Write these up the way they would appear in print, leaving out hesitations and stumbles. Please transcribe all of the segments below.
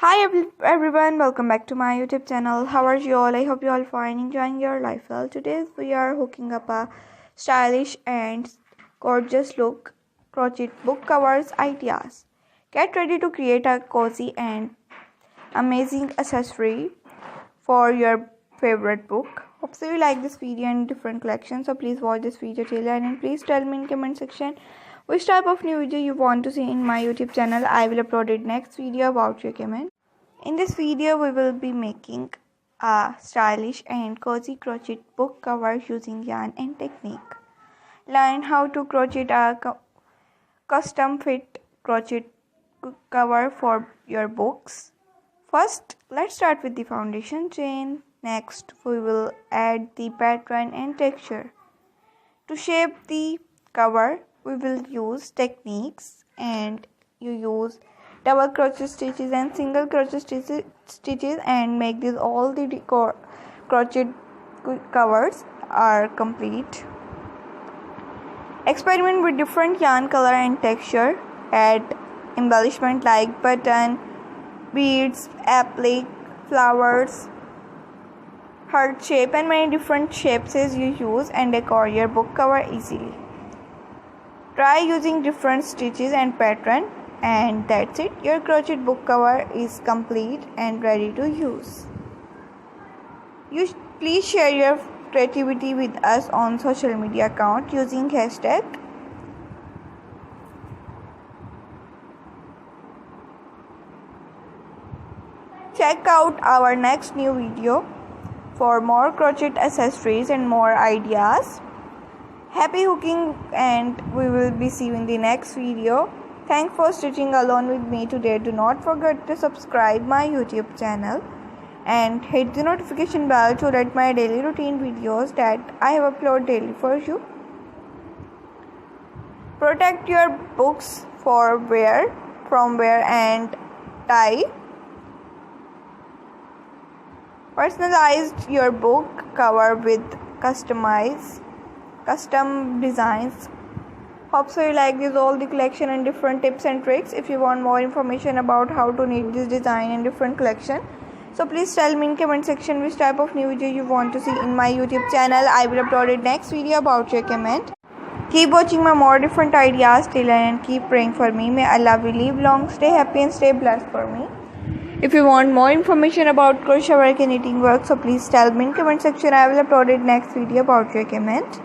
Everyone, welcome back to my YouTube channel. How are you all? I hope you all fine, enjoying your life well. Today we are hooking up a stylish and gorgeous look crochet book covers ideas. Get ready to create a cozy and amazing accessory for your favorite book. Hope so you like this video and different collections. So please watch this video till the end and please tell me in comment section which type of new video you want to see in my YouTube channel. I will upload it next video about your comment. In this video, we will be making a stylish and cozy crochet book cover using yarn and technique. Learn how to crochet a custom fit crochet cover for your books. First, let's start with the foundation chain. Next, we will add the pattern and texture. To shape the cover, we will use techniques, and you use double crochet stitches and single crochet stitches and make this all the crochet covers are complete. Experiment with different yarn color and texture. Add embellishment like button, beads, applique, flowers, heart shape and many different shapes as you use and decor your book cover easily. Try using different stitches and pattern, and that's it. Your crochet book cover is complete and ready to use. Please share your creativity with us on social media account using hashtag. Check out our next new video for more crochet accessories and more ideas. Happy hooking, and we will be seeing you in the next video. Thanks for stitching along with me today. Do not forget to subscribe my YouTube channel and hit the notification bell to get my daily routine videos that I have uploaded daily for you. Protect your books from wear and tie. Personalize your book cover with custom designs. Hope so you like this all the collection and different tips and tricks. If you want more information about how to knit this design and different collection, so please tell me in comment section which type of new video you want to see in my YouTube channel. I will upload it next video about your comment. Keep watching my more different ideas till end and keep praying for me. May Allah will live long, stay happy and stay blessed for me. If you want more information about crochet work and knitting work, so please tell me in comment section. I will upload it next video about your comment.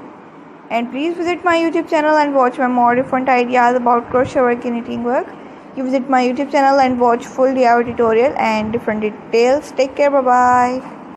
And please visit my YouTube channel and watch my more different ideas about crochet work and knitting work. You visit my YouTube channel and watch full DIY tutorial and different details. Take care. Bye bye.